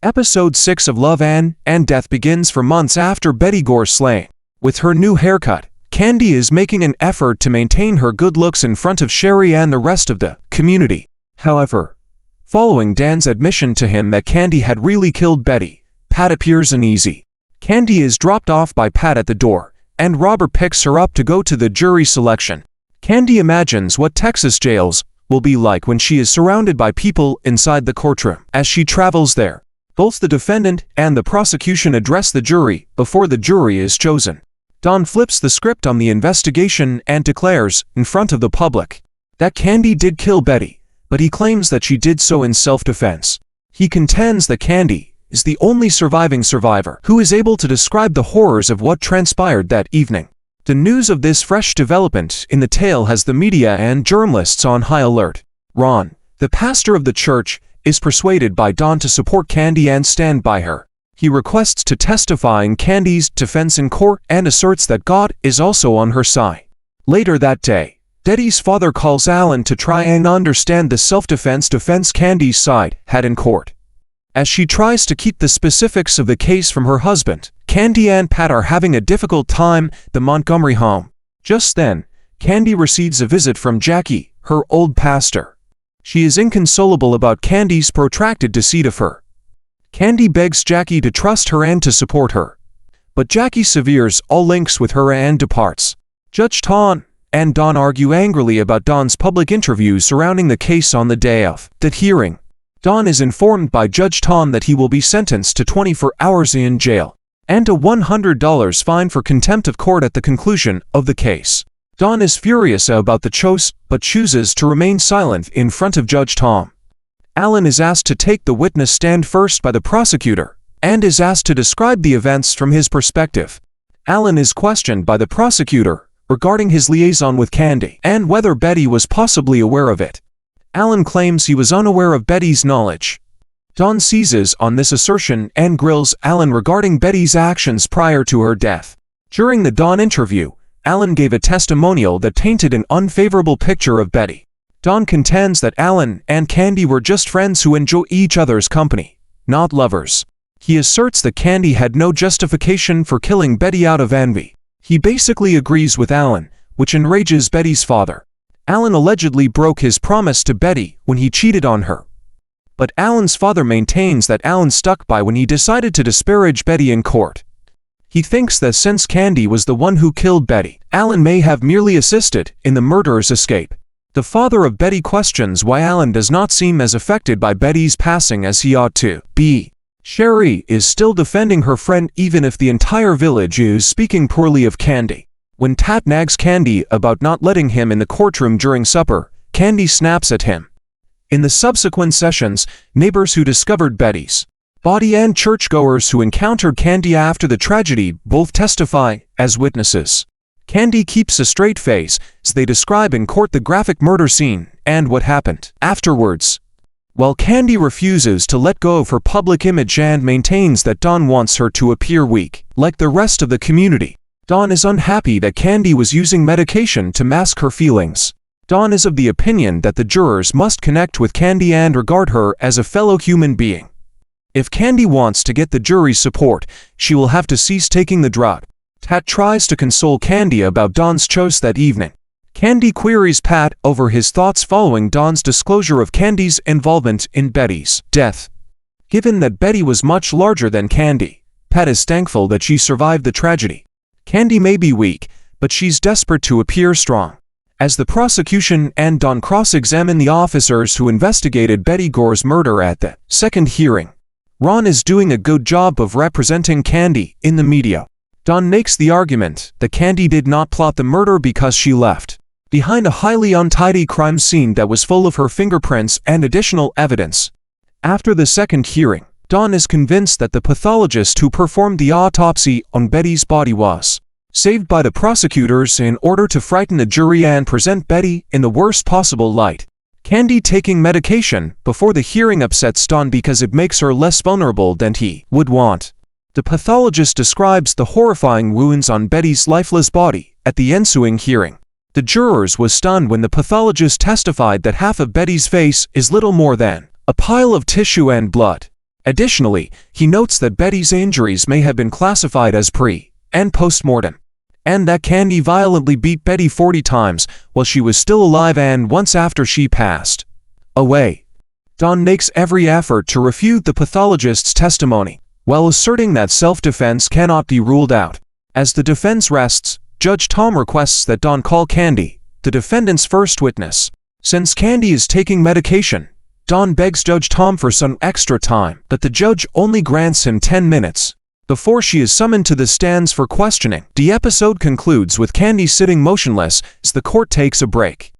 Episode 6 of Love and Death begins for months after Betty Gore's slaying. With her new haircut, Candy is making an effort to maintain her good looks in front of Sherry and the rest of the community. However, following Dan's admission to him that Candy had really killed Betty, Pat appears uneasy. Candy is dropped off by Pat at the door, and Robert picks her up to go to the jury selection. Candy imagines what Texas jails will be like when she is surrounded by people inside the courtroom. As she travels there, both the defendant and the prosecution address the jury before the jury is chosen. Don flips the script on the investigation and declares, in front of the public, that Candy did kill Betty, but he claims that she did so in self-defense. He contends that Candy is the only surviving survivor who is able to describe the horrors of what transpired that evening. The news of this fresh development in the tale has the media and journalists on high alert. Ron, the pastor of the church, is persuaded by Don to support Candy and stand by her. He requests to testify in Candy's defense in court and asserts that God is also on her side. Later that day, Betty's father calls Allan to try and understand the self-defense Candy's side had in court. As she tries to keep the specifics of the case from her husband, Candy and Pat are having a difficult time at the Montgomery home. Just then, Candy receives a visit from Jackie, her old pastor. She is inconsolable about Candy's protracted deceit of her. Candy begs Jackie to trust her and to support her, but Jackie severes all links with her and departs. Judge Ton and Don argue angrily about Don's public interviews surrounding the case on the day of the hearing. Don is informed by Judge Ton that he will be sentenced to 24 hours in jail and a $100 fine for contempt of court at the conclusion of the case. Don is furious about the choice, but chooses to remain silent in front of Judge Tom. Allan is asked to take the witness stand first by the prosecutor, and is asked to describe the events from his perspective. Allan is questioned by the prosecutor regarding his liaison with Candy, and whether Betty was possibly aware of it. Allan claims he was unaware of Betty's knowledge. Don seizes on this assertion and grills Allan regarding Betty's actions prior to her death. During the Don interview, Allan gave a testimonial that painted an unfavorable picture of Betty. Don contends that Allan and Candy were just friends who enjoy each other's company, not lovers. He asserts that Candy had no justification for killing Betty out of envy. He basically agrees with Allan, which enrages Betty's father. Allan allegedly broke his promise to Betty when he cheated on her. But Allan's father maintains that Allan stuck by when he decided to disparage Betty in court. He thinks that since Candy was the one who killed Betty, Allan may have merely assisted in the murderer's escape. The father of Betty questions why Allan does not seem as affected by Betty's passing as he ought to be. Sherry is still defending her friend even if the entire village is speaking poorly of Candy. When Tat nags Candy about not letting him in the courtroom during supper, Candy snaps at him. In the subsequent sessions, neighbors who discovered Betty's body and churchgoers who encountered Candy after the tragedy both testify as witnesses. Candy keeps a straight face as they describe in court the graphic murder scene and what happened afterwards. While Candy refuses to let go of her public image and maintains that Don wants her to appear weak, like the rest of the community, Don is unhappy that Candy was using medication to mask her feelings. Don is of the opinion that the jurors must connect with Candy and regard her as a fellow human being. If Candy wants to get the jury's support, she will have to cease taking the drug. Tat tries to console Candy about Don's choice that evening. Candy queries Pat over his thoughts following Don's disclosure of Candy's involvement in Betty's death. Given that Betty was much larger than Candy, Pat is thankful that she survived the tragedy. Candy may be weak, but she's desperate to appear strong. As the prosecution and Don cross-examine the officers who investigated Betty Gore's murder at the second hearing, Ron is doing a good job of representing Candy in the media. Don makes the argument that Candy did not plot the murder because she left behind a highly untidy crime scene that was full of her fingerprints and additional evidence. After the second hearing, Don is convinced that the pathologist who performed the autopsy on Betty's body was saved by the prosecutors in order to frighten the jury and present Betty in the worst possible light. Candy taking medication before the hearing upsets Don because it makes her less vulnerable than he would want. The pathologist describes the horrifying wounds on Betty's lifeless body at the ensuing hearing. The jurors was stunned when the pathologist testified that half of Betty's face is little more than a pile of tissue and blood. Additionally, he notes that Betty's injuries may have been classified as pre- and post-mortem, and that Candy violently beat Betty 40 times while she was still alive and once after she passed away. Don makes every effort to refute the pathologist's testimony, while asserting that self-defense cannot be ruled out. As the defense rests, Judge Tom requests that Don call Candy, the defendant's first witness. Since Candy is taking medication, Don begs Judge Tom for some extra time, but the judge only grants him 10 minutes. Before she is summoned to the stands for questioning, the episode concludes with Candy sitting motionless as the court takes a break.